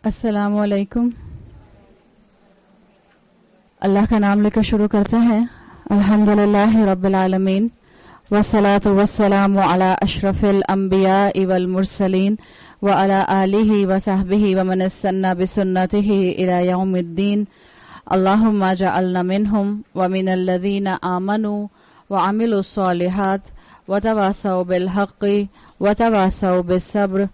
السلام علیکم. اللہ کا نام لے کر شروع کرتے ہیں. الحمدللہ رب العالمین والصلاة والسلام علی اشرف الانبیاء والمرسلین وعلی آلہ وصحبہ ومن استنى بسنتہ الی یوم الدین. اللہم اجعلنا منہم ومن الذین آمنوا وعملوا الصالحات وتواصوا بالحق وتواصوا بالصبر.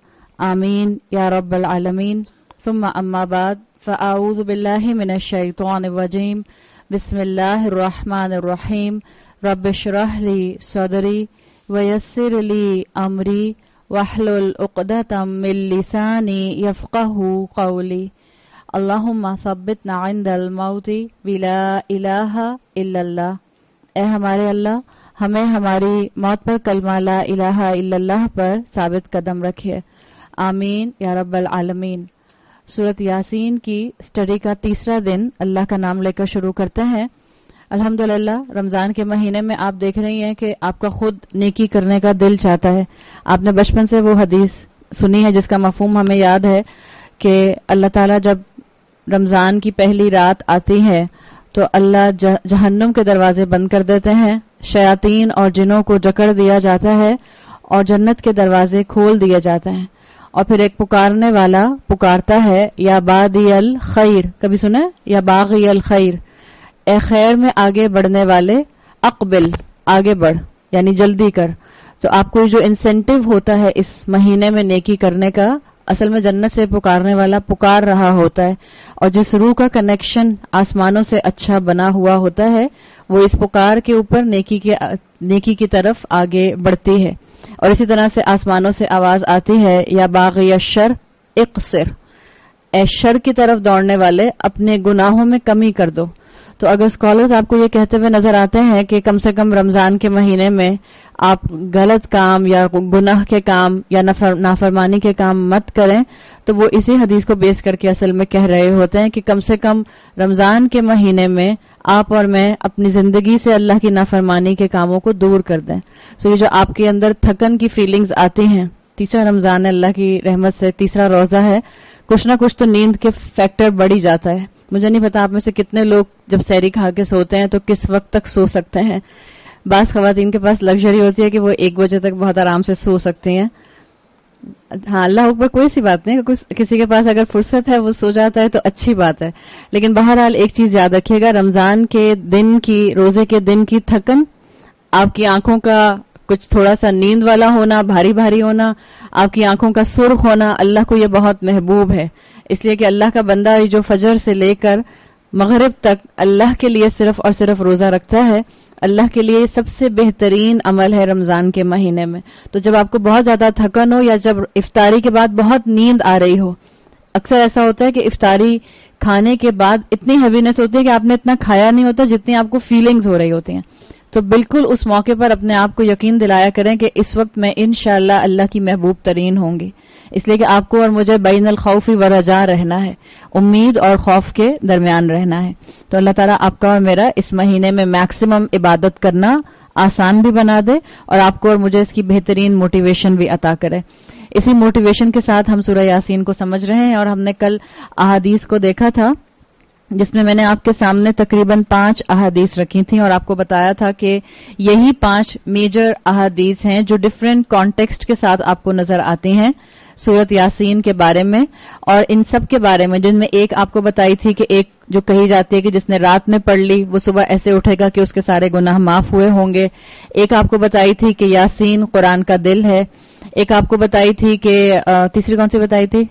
آمین یا رب العالمین. ثم اما بعد فاعوذ باللہ من الشیطان الرجیم. بسم اللہ الرحمن الرحیم. رب اشرح لی صدری ویسر لی امری واحلل عقدۃ من لسانی یفقہوا قولی. اللہم ثبتنا عند الموت بلا الہ الا اللہ. اے ہمارے اللہ، ہمیں ہماری موت پر کلمہ لا الہ الا اللہ پر ثابت قدم رکھے. آمین یا رب العالمین. سورۃ یاسین کی اسٹڈی کا تیسرا دن اللہ کا نام لے کر شروع کرتے ہیں. الحمدللہ رمضان کے مہینے میں آپ دیکھ رہی ہیں کہ آپ کا خود نیکی کرنے کا دل چاہتا ہے. آپ نے بچپن سے وہ حدیث سنی ہے جس کا مفہوم ہمیں یاد ہے کہ اللہ تعالیٰ جب رمضان کی پہلی رات آتی ہے تو اللہ جہنم کے دروازے بند کر دیتے ہیں، شیاطین اور جنوں کو جکڑ دیا جاتا ہے اور جنت کے دروازے کھول دیے جاتے ہیں. اور پھر ایک پکارنے والا پکارتا ہے یا باغی الخیر. کبھی سنا یا باغی الخیر، اے خیر میں آگے بڑھنے والے، اقبل آگے بڑھ یعنی جلدی کر. تو آپ کو جو انسینٹیو ہوتا ہے اس مہینے میں نیکی کرنے کا، اصل میں جنت سے پکارنے والا پکار رہا ہوتا ہے، اور جس روح کا کنیکشن آسمانوں سے اچھا بنا ہوا ہوتا ہے وہ اس پکار کے اوپر نیکی کی طرف آگے بڑھتی ہے. اور اسی طرح سے آسمانوں سے آواز آتی ہے یا باغی الشر اقصر، اے شر کی طرف دوڑنے والے اپنے گناہوں میں کمی کر دو. تو اگر اسکالرز آپ کو یہ کہتے ہوئے نظر آتے ہیں کہ کم سے کم رمضان کے مہینے میں آپ غلط کام یا گناہ کے کام یا نافرمانی کے کام مت کریں، تو وہ اسی حدیث کو بیس کر کے اصل میں کہہ رہے ہوتے ہیں کہ کم سے کم رمضان کے مہینے میں آپ اور میں اپنی زندگی سے اللہ کی نافرمانی کے کاموں کو دور کر دیں. سو یہ جو آپ کے اندر تھکن کی فیلنگز آتی ہیں، تیسرا رمضان ہے، اللہ کی رحمت سے تیسرا روزہ ہے، کچھ نہ کچھ تو نیند کے فیکٹر بڑھ ہی جاتا ہے. مجھے نہیں پتا آپ میں سے کتنے لوگ جب سحری کھا کے سوتے ہیں تو کس وقت تک سو سکتے ہیں. بعض خواتین کے پاس لگژری ہوتی ہے کہ وہ 1 بجے تک بہت آرام سے سو سکتی ہیں. ہاں اللہ اوپر کوئی سی بات نہیں، کسی کے پاس اگر فرصت ہے وہ سو جاتا ہے تو اچھی بات ہے. لیکن بہرحال ایک چیز یاد رکھیے گا، رمضان کے دن کی، روزے کے دن کی تھکن، آپ کی آنکھوں کا کچھ تھوڑا سا نیند والا ہونا، بھاری بھاری ہونا، آپ کی آنکھوں کا سرخ ہونا، اللہ کو یہ بہت محبوب ہے. اس لیے کہ اللہ کا بندہ جو فجر سے لے کر مغرب تک اللہ کے لیے صرف اور صرف روزہ رکھتا ہے، اللہ کے لیے سب سے بہترین عمل ہے رمضان کے مہینے میں. تو جب آپ کو بہت زیادہ تھکن ہو یا جب افطاری کے بعد بہت نیند آ رہی ہو، اکثر ایسا ہوتا ہے کہ افطاری کھانے کے بعد اتنی ہیوینس ہوتی ہے کہ آپ نے اتنا کھایا نہیں ہوتا جتنی آپ کو فیلنگز ہو رہی ہوتی ہیں. تو بالکل اس موقع پر اپنے آپ کو یقین دلایا کریں کہ اس وقت میں انشاءاللہ اللہ کی محبوب ترین ہوں گی. اس لیے کہ آپ کو اور مجھے بین الخوف والرجاء رہنا ہے، امید اور خوف کے درمیان رہنا ہے. تو اللہ تعالیٰ آپ کا اور میرا اس مہینے میں میکسیمم عبادت کرنا آسان بھی بنا دے اور آپ کو اور مجھے اس کی بہترین موٹیویشن بھی عطا کرے. اسی موٹیویشن کے ساتھ ہم سورہ یاسین کو سمجھ رہے ہیں، اور ہم نے کل احادیث کو دیکھا تھا جس میں نے آپ کے سامنے تقریباً 5 احادیث رکھی تھیں اور آپ کو بتایا تھا کہ یہی 5 میجر احادیث ہیں جو ڈفرینٹ کانٹیکسٹ کے ساتھ آپ کو نظر آتی ہیں سورۃ یاسین کے بارے میں. اور ان سب کے بارے میں جن میں ایک آپ کو بتائی تھی کہ ایک جو کہی جاتی ہے کہ جس نے رات میں پڑھ لی وہ صبح ایسے اٹھے گا کہ اس کے سارے گناہ معاف ہوئے ہوں گے. ایک آپ کو بتائی تھی کہ یاسین قرآن کا دل ہے. ایک آپ کو بتائی تھی کہ تیسری کون سی بتائی تھی؟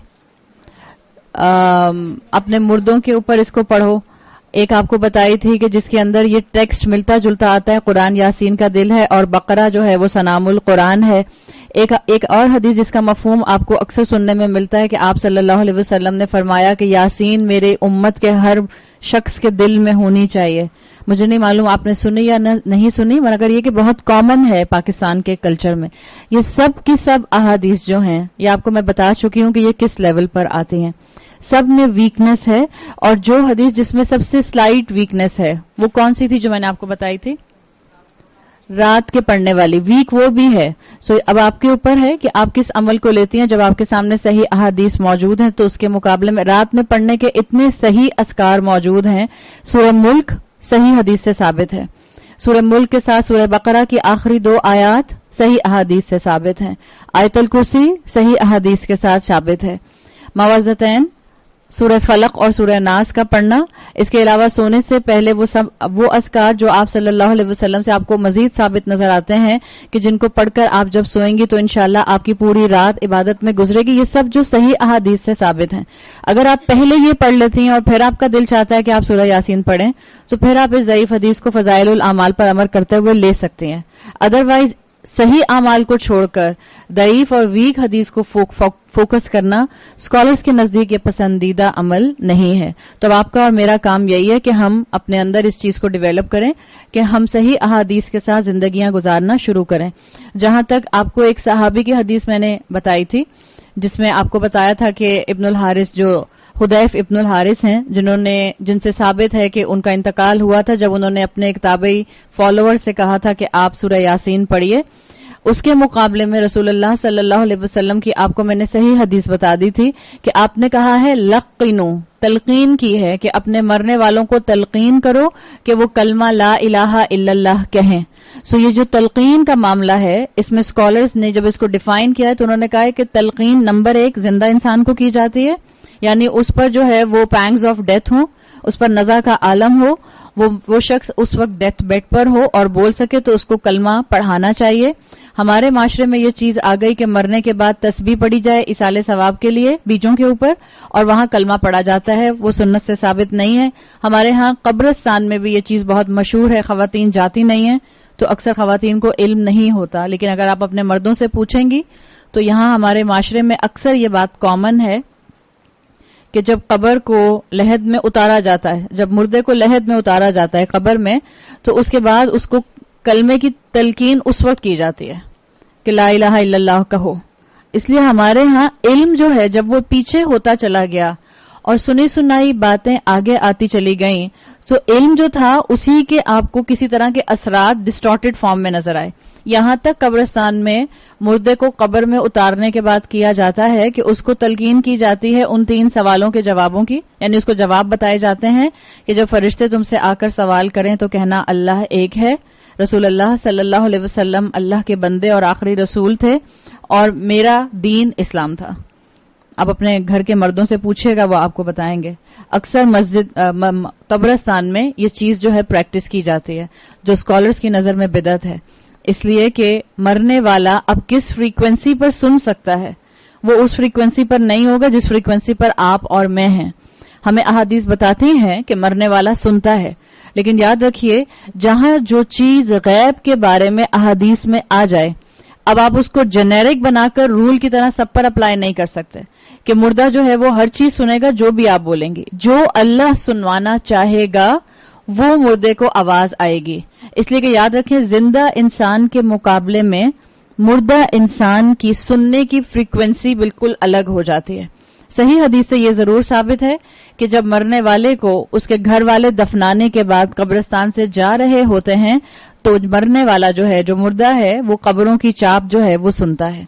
اپنے مردوں کے اوپر اس کو پڑھو. ایک آپ کو بتائی تھی کہ جس کے اندر یہ ٹیکسٹ ملتا جلتا آتا ہے، قرآن یاسین کا دل ہے اور بقرہ جو ہے وہ سنام القرآن ہے. ایک اور حدیث جس کا مفہوم آپ کو اکثر سننے میں ملتا ہے کہ آپ صلی اللہ علیہ وسلم نے فرمایا کہ یاسین میرے امت کے ہر شخص کے دل میں ہونی چاہیے. مجھے نہیں معلوم آپ نے سنی یا نہیں سنی، مگر یہ کہ بہت کامن ہے پاکستان کے کلچر میں. یہ سب کی سب احادیث جو ہیں یہ آپ کو میں بتا چکی ہوں کہ یہ کس لیول پر آتی ہیں. سب میں ویکنس ہے، اور جو حدیث جس میں سب سے سلائٹ ویکنس ہے وہ کون سی تھی جو میں نے آپ کو بتائی تھی؟ رات کے پڑھنے والی، ویک وہ بھی ہے. سو اب آپ کے اوپر ہے کہ آپ کس عمل کو لیتی ہیں. جب آپ کے سامنے صحیح احادیث موجود ہیں تو اس کے مقابلے میں رات میں پڑھنے کے اتنے صحیح اذکار موجود ہیں. سورہ ملک صحیح حدیث سے ثابت ہے. سورہ ملک کے ساتھ سورہ بقرہ کی آخری 2 آیات صحیح احادیث سے ثابت ہیں. آیت الکرسی صحیح احادیث کے ساتھ ثابت ہے. معوذتین، سورہ فلق اور سورہ ناس کا پڑھنا، اس کے علاوہ سونے سے پہلے وہ اذکار جو آپ صلی اللہ علیہ وسلم سے آپ کو مزید ثابت نظر آتے ہیں کہ جن کو پڑھ کر آپ جب سوئیں گی تو انشاءاللہ آپ کی پوری رات عبادت میں گزرے گی. یہ سب جو صحیح احادیث سے ثابت ہیں. اگر آپ پہلے یہ پڑھ لیتی ہیں اور پھر آپ کا دل چاہتا ہے کہ آپ سورہ یاسین پڑھیں تو پھر آپ اس ضعیف حدیث کو فضائل الاعمال پر عمل کرتے ہوئے لے سکتی ہیں. ادروائز صحیح اعمال کو چھوڑ کر ضعیف اور ویک حدیث کو فوکس کرنا اسکالرز کے نزدیک یہ پسندیدہ عمل نہیں ہے. تو اب آپ کا اور میرا کام یہی ہے کہ ہم اپنے اندر اس چیز کو ڈیولپ کریں کہ ہم صحیح احادیث کے ساتھ زندگیاں گزارنا شروع کریں. جہاں تک آپ کو ایک صحابی کی حدیث میں نے بتائی تھی جس میں آپ کو بتایا تھا کہ ابن الحارث جو حذیف ابن الحارث ہیں جن سے ثابت ہے کہ ان کا انتقال ہوا تھا جب انہوں نے اپنے ایک تابعی فالوور سے کہا تھا کہ آپ سورہ یاسین پڑھیے. اس کے مقابلے میں رسول اللہ صلی اللہ علیہ وسلم کی آپ کو میں نے صحیح حدیث بتا دی تھی کہ آپ نے کہا ہے لقنو، تلقین کی ہے کہ اپنے مرنے والوں کو تلقین کرو کہ وہ کلمہ لا الہ الا اللہ کہیں. سو یہ جو تلقین کا معاملہ ہے اس میں اسکالرز نے جب اس کو ڈیفائن کیا ہے تو انہوں نے کہا ہے کہ تلقین نمبر 1 زندہ انسان کو کی جاتی ہے، یعنی اس پر جو ہے وہ پینگز آف ڈیتھ ہوں، اس پر نزع کا عالم ہو، وہ شخص اس وقت ڈیتھ بیڈ پر ہو اور بول سکے تو اس کو کلمہ پڑھانا چاہیے. ہمارے معاشرے میں یہ چیز آ گئی کہ مرنے کے بعد تسبیح پڑھی جائے ایصال ثواب کے لیے بیجوں کے اوپر اور وہاں کلمہ پڑھا جاتا ہے. وہ سنت سے ثابت نہیں ہے. ہمارے ہاں قبرستان میں بھی یہ چیز بہت مشہور ہے، خواتین جاتی نہیں ہیں تو اکثر خواتین کو علم نہیں ہوتا. لیکن اگر آپ اپنے مردوں سے پوچھیں گی تو یہاں ہمارے معاشرے میں اکثر یہ بات کامن ہے کہ جب قبر کو لحد میں اتارا جاتا ہے، جب مردے کو لحد میں اتارا جاتا ہے قبر میں، تو اس کے بعد اس کو کلمے کی تلقین اس وقت کی جاتی ہے کہ لا الہ الا اللہ کہو. اس لیے ہمارے ہاں علم جو ہے جب وہ پیچھے ہوتا چلا گیا اور سنی سنائی باتیں آگے آتی چلی گئیں تو علم جو تھا اسی کے آپ کو کسی طرح کے اثرات ڈسٹارٹڈ فارم میں نظر آئے. یہاں تک قبرستان میں مردے کو قبر میں اتارنے کے بعد کیا جاتا ہے کہ اس کو تلقین کی جاتی ہے ان 3 سوالوں کے جوابوں کی، یعنی اس کو جواب بتائے جاتے ہیں کہ جب فرشتے تم سے آ کر سوال کریں تو کہنا اللہ ایک ہے، رسول اللہ صلی اللہ علیہ وسلم اللہ کے بندے اور آخری رسول تھے اور میرا دین اسلام تھا. آپ اپنے گھر کے مردوں سے پوچھے گا وہ آپ کو بتائیں گے. اکثر مسجد قبرستان میں یہ چیز جو ہے پریکٹس کی جاتی ہے جو اسکالرز کی نظر میں بدعت ہے، اس لیے کہ مرنے والا اب کس فریکوینسی پر سن سکتا ہے، وہ اس فریکوینسی پر نہیں ہوگا جس فریکوینسی پر آپ اور میں ہیں. ہمیں احادیث بتاتی ہیں کہ مرنے والا سنتا ہے، لیکن یاد رکھیے جہاں جو چیز غیب کے بارے میں احادیث میں آ جائے اب آپ اس کو جنیرک بنا کر رول کی طرح سب پر اپلائی نہیں کر سکتے کہ مردہ جو ہے وہ ہر چیز سنے گا جو بھی آپ بولیں گی. جو اللہ سنوانا چاہے گا وہ مردے کو آواز آئے گی. اس لیے کہ یاد رکھیں زندہ انسان کے مقابلے میں مردہ انسان کی سننے کی فریکوینسی بالکل الگ ہو جاتی ہے. صحیح حدیث سے یہ ضرور ثابت ہے کہ جب مرنے والے کو اس کے گھر والے دفنانے کے بعد قبرستان سے جا رہے ہوتے ہیں تو مرنے والا جو ہے جو مردہ ہے وہ قبروں کی چاپ جو ہے وہ سنتا ہے.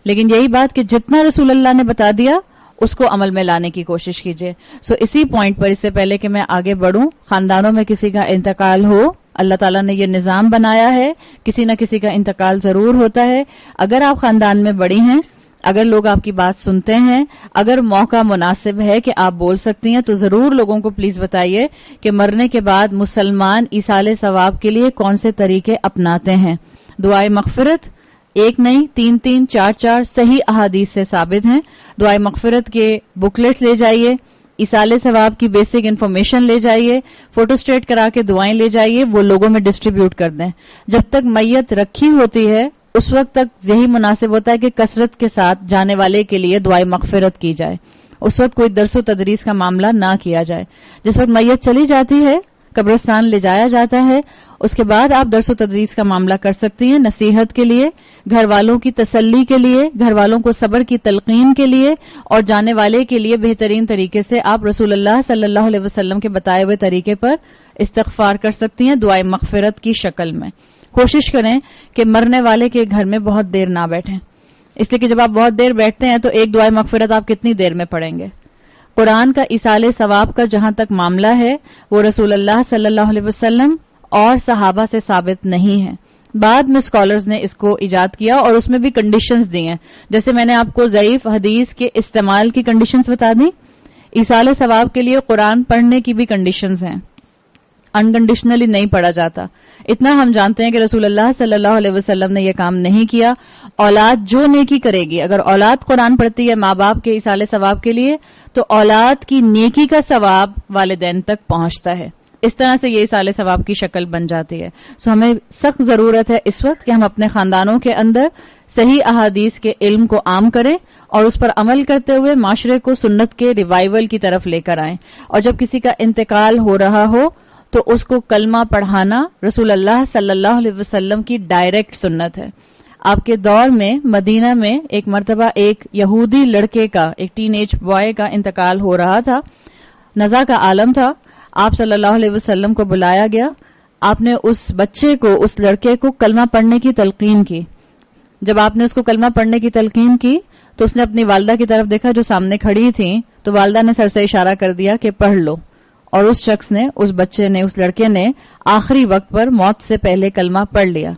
لیکن یہی بات کہ جتنا رسول اللہ نے بتا دیا اس کو عمل میں لانے کی کوشش کیجئے. اسی پوائنٹ پر اس سے پہلے کہ میں آگے بڑھوں، خاندانوں میں کسی کا انتقال ہو، اللہ تعالیٰ نے یہ نظام بنایا ہے، کسی نہ کسی کا انتقال ضرور ہوتا ہے. اگر آپ خاندان میں بڑی ہیں، اگر لوگ آپ کی بات سنتے ہیں، اگر موقع مناسب ہے کہ آپ بول سکتی ہیں تو ضرور لوگوں کو پلیز بتائیے کہ مرنے کے بعد مسلمان ایصال ثواب کے لیے کون سے طریقے اپناتے ہیں. دعائے مغفرت 1 نہیں 3 4 صحیح احادیث سے ثابت ہیں. دعائے مغفرت کے بکلیٹ لے جائیے، ایصال ثواب کی بیسک انفارمیشن لے جائیے، فوٹو اسٹیٹ کرا کے دعائیں لے جائیے، وہ لوگوں میں ڈسٹریبیوٹ کر دیں. جب تک میت رکھی ہوتی ہے اس وقت تک یہی مناسب ہوتا ہے کہ کثرت کے ساتھ جانے والے کے لیے دعائے مغفرت کی جائے. اس وقت کوئی درس و تدریس کا معاملہ نہ کیا جائے. جس وقت میت چلی جاتی ہے، قبرستان لے جایا جاتا ہے، اس کے بعد آپ درس و تدریس کا معاملہ کر سکتی ہیں، نصیحت کے لیے، گھر والوں کی تسلی کے لیے، گھر والوں کو صبر کی تلقین کے لیے، اور جانے والے کے لیے بہترین طریقے سے آپ رسول اللہ صلی اللہ علیہ وسلم کے بتائے ہوئے طریقے پر استغفار کر سکتی ہیں دعائے مغفرت کی شکل میں. کوشش کریں کہ مرنے والے کے گھر میں بہت دیر نہ بیٹھیں، اس لیے کہ جب آپ بہت دیر بیٹھتے ہیں تو ایک دعائے مغفرت آپ کتنی دیر میں پڑھیں گے. قرآن کا ایصال ثواب کا جہاں تک معاملہ ہے وہ رسول اللہ صلی اللہ علیہ وسلم اور صحابہ سے ثابت نہیں ہے. بعد میں اسکالرز نے اس کو ایجاد کیا اور اس میں بھی کنڈیشنز دی ہیں. جیسے میں نے آپ کو ضعیف حدیث کے استعمال کی کنڈیشنز بتا دی، ایصال ثواب کے لیے قرآن پڑھنے کی بھی کنڈیشنز ہیں. انکنڈیشنلی نہیں پڑھا جاتا. اتنا ہم جانتے ہیں کہ رسول اللہ صلی اللہ علیہ وسلم نے یہ کام نہیں کیا. اولاد جو نیکی کرے گی، اگر اولاد قرآن پڑھتی ہے ماں باپ کے ایصال ثواب کے لیے، تو اولاد کی نیکی کا ثواب والدین تک پہنچتا ہے. اس طرح سے یہ ایصال ثواب کی شکل بن جاتی ہے. سو ہمیں سخت ضرورت ہے اس وقت کہ ہم اپنے خاندانوں کے اندر صحیح احادیث کے علم کو عام کریں اور اس پر عمل کرتے ہوئے معاشرے کو سنت کے ریوائول کی طرف لے کر آئیں. اور جب کسی کا انتقال ہو رہا ہو تو اس کو کلمہ پڑھانا رسول اللہ صلی اللہ علیہ وسلم کی ڈائریکٹ سنت ہے. آپ کے دور میں مدینہ میں ایک مرتبہ ایک یہودی لڑکے کا، ایک ٹین ایج بوائے کا انتقال ہو رہا تھا. نزا کا عالم تھا. آپ صلی اللہ علیہ وسلم کو بلایا گیا. آپ نے اس بچے کو، اس لڑکے کو کلمہ پڑھنے کی تلقین کی. جب آپ نے اس کو کلمہ پڑھنے کی تلقین کی تو اس نے اپنی والدہ کی طرف دیکھا جو سامنے کھڑی تھیں، تو والدہ نے سر سے اشارہ کر دیا کہ پڑھ لو. اور اس شخص نے، اس بچے نے، اس لڑکے نے آخری وقت پر موت سے پہلے کلمہ پڑھ لیا.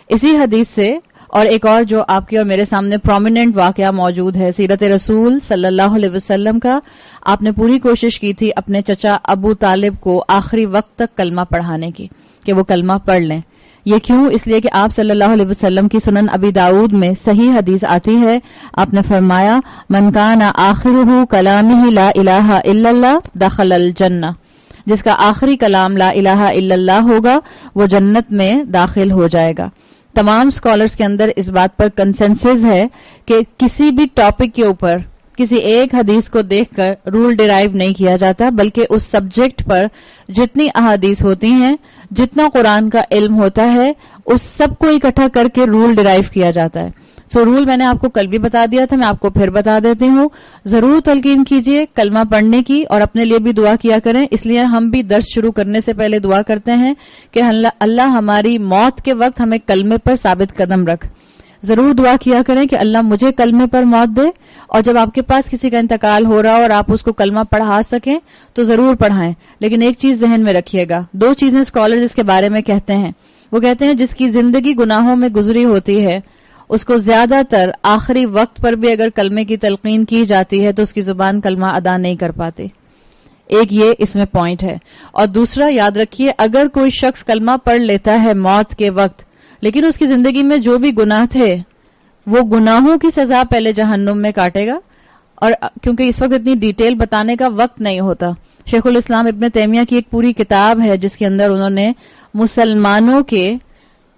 اسی حدیث سے اور ایک اور جو آپ کے اور میرے سامنے پرومیننٹ واقعہ موجود ہے سیرت رسول صلی اللہ علیہ وسلم کا، آپ نے پوری کوشش کی تھی اپنے چچا ابو طالب کو آخری وقت تک کلمہ پڑھانے کی کہ وہ کلمہ پڑھ لیں. یہ کیوں؟ اس لیے کہ آپ صلی اللہ علیہ وسلم کی سنن ابی داؤد میں صحیح حدیث آتی ہے. آپ نے فرمایا من کان آخرہ کلامہ لا الہ الا اللہ دخل الجنہ، جس کا آخری کلام لا الہ الا اللہ ہوگا وہ جنت میں داخل ہو جائے گا. تمام اسکالرز کے اندر اس بات پر کنسنسس ہے کہ کسی بھی ٹاپک کے اوپر کسی ایک حدیث کو دیکھ کر رول ڈیرائیو نہیں کیا جاتا، بلکہ اس سبجیکٹ پر جتنی احادیث ہوتی ہیں، جتنا قرآن کا علم ہوتا ہے، اس سب کو اکٹھا کر کے رول ڈیرائیو کیا جاتا ہے. سو رول میں نے آپ کو کل بھی بتا دیا تھا، میں آپ کو پھر بتا دیتی ہوں. ضرور تلقین کیجئے کلمہ پڑھنے کی اور اپنے لیے بھی دعا کیا کریں. اس لیے ہم بھی درس شروع کرنے سے پہلے دعا کرتے ہیں کہ اللہ ہماری موت کے وقت ہمیں کلمے پر ثابت قدم رکھ. ضرور دعا کیا کریں کہ اللہ مجھے کلمے پر موت دے. اور جب آپ کے پاس کسی کا انتقال ہو رہا اور آپ اس کو کلمہ پڑھا سکیں تو ضرور پڑھائیں. لیکن ایک چیز ذہن میں رکھیے گا، دو چیزیں اسکالرز اس کے بارے میں کہتے ہیں. وہ کہتے ہیں جس کی زندگی گناہوں میں گزری ہوتی ہے اس کو زیادہ تر آخری وقت پر بھی اگر کلمے کی تلقین کی جاتی ہے تو اس کی زبان کلمہ ادا نہیں کر پاتی. ایک یہ اس میں پوائنٹ ہے. اور دوسرا یاد رکھیے، اگر کوئی شخص کلمہ پڑھ لیتا ہے موت کے وقت لیکن اس کی زندگی میں جو بھی گناہ تھے وہ گناہوں کی سزا پہلے جہنم میں کاٹے گا. اور کیونکہ اس وقت اتنی ڈیٹیل بتانے کا وقت نہیں ہوتا، شیخ الاسلام ابن تیمیہ کی ایک پوری کتاب ہے جس کے اندر انہوں نے مسلمانوں کے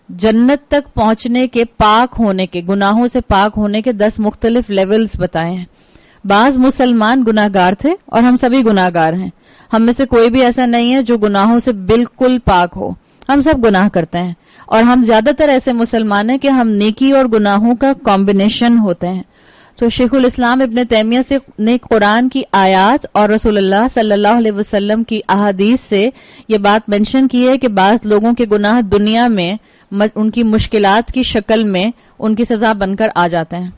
جنت تک پہنچنے کے، پاک ہونے کے، گناہوں سے پاک ہونے کے 10 مختلف لیولز بتائے ہیں. بعض مسلمان گناہگار تھے اور ہم سبھی گناہگار ہیں. ہم میں سے کوئی بھی ایسا نہیں ہے جو گناہوں سے بالکل پاک ہو. ہم سب گناہ کرتے ہیں اور ہم زیادہ تر ایسے مسلمان ہیں کہ ہم نیکی اور گناہوں کا کمبینیشن ہوتے ہیں. تو شیخ الاسلام ابن تیمیہ سے نے قرآن کی آیات اور رسول اللہ صلی اللہ علیہ وسلم کی احادیث سے یہ بات مینشن کی ہے کہ بعض لوگوں کے گناہ دنیا میں ان کی مشکلات کی شکل میں ان کی سزا بن کر آ جاتے ہیں.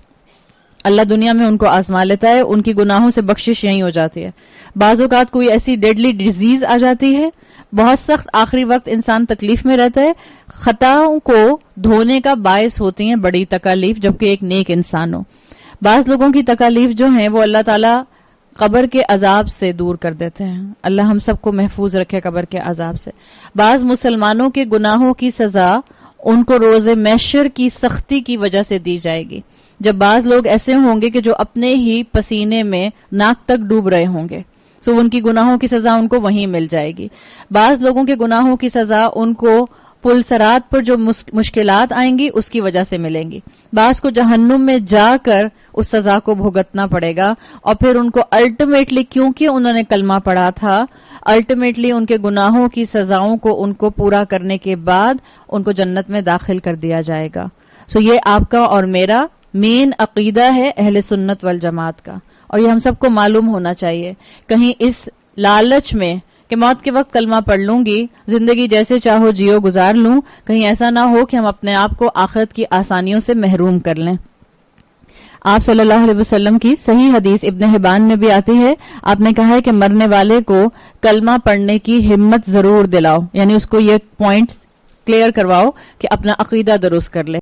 اللہ دنیا میں ان کو آزما لیتا ہے، ان کی گناہوں سے بخشش یہیں ہو جاتی ہے. بعض اوقات کوئی ایسی ڈیڈلی ڈیزیز آ جاتی ہے، بہت سخت آخری وقت انسان تکلیف میں رہتا ہے، خطاؤں کو دھونے کا باعث ہوتی ہیں بڑی تکالیف جبکہ ایک نیک انسان ہو. بعض لوگوں کی تکالیف جو ہیں وہ اللہ تعالیٰ قبر کے عذاب سے دور کر دیتے ہیں. اللہ ہم سب کو محفوظ رکھے قبر کے عذاب سے. بعض مسلمانوں کے گناہوں کی سزا ان کو روز محشر کی سختی کی وجہ سے دی جائے گی، جب بعض لوگ ایسے ہوں گے کہ جو اپنے ہی پسینے میں ناک تک ڈوب رہے ہوں گے، سو ان کی گناہوں کی سزا ان کو وہیں مل جائے گی. بعض لوگوں کے گناہوں کی سزا ان کو پل صراط پر جو مشکلات آئیں گی اس کی وجہ سے ملیں گی. بعض کو جہنم میں جا کر اس سزا کو بھگتنا پڑے گا، اور پھر ان کو الٹیمیٹلی کیونکہ انہوں نے کلمہ پڑھا تھا، الٹیمیٹلی ان کے گناہوں کی سزاؤں کو ان کو پورا کرنے کے بعد ان کو جنت میں داخل کر دیا جائے گا. سو یہ آپ کا اور میرا مین عقیدہ ہے اہل سنت والجماعت کا، اور یہ ہم سب کو معلوم ہونا چاہیے. کہیں اس لالچ میں کہ موت کے وقت کلمہ پڑھ لوں گی، زندگی جیسے چاہو جیو گزار لوں، کہیں ایسا نہ ہو کہ ہم اپنے آپ کو آخرت کی آسانیوں سے محروم کر لیں۔ آپ صلی اللہ علیہ وسلم کی صحیح حدیث ابن حبان میں بھی آتی ہے، آپ نے کہا ہے کہ مرنے والے کو کلمہ پڑھنے کی ہمت ضرور دلاؤ، یعنی اس کو یہ پوائنٹس کلیئر کرواؤ کہ اپنا عقیدہ درست کر لے۔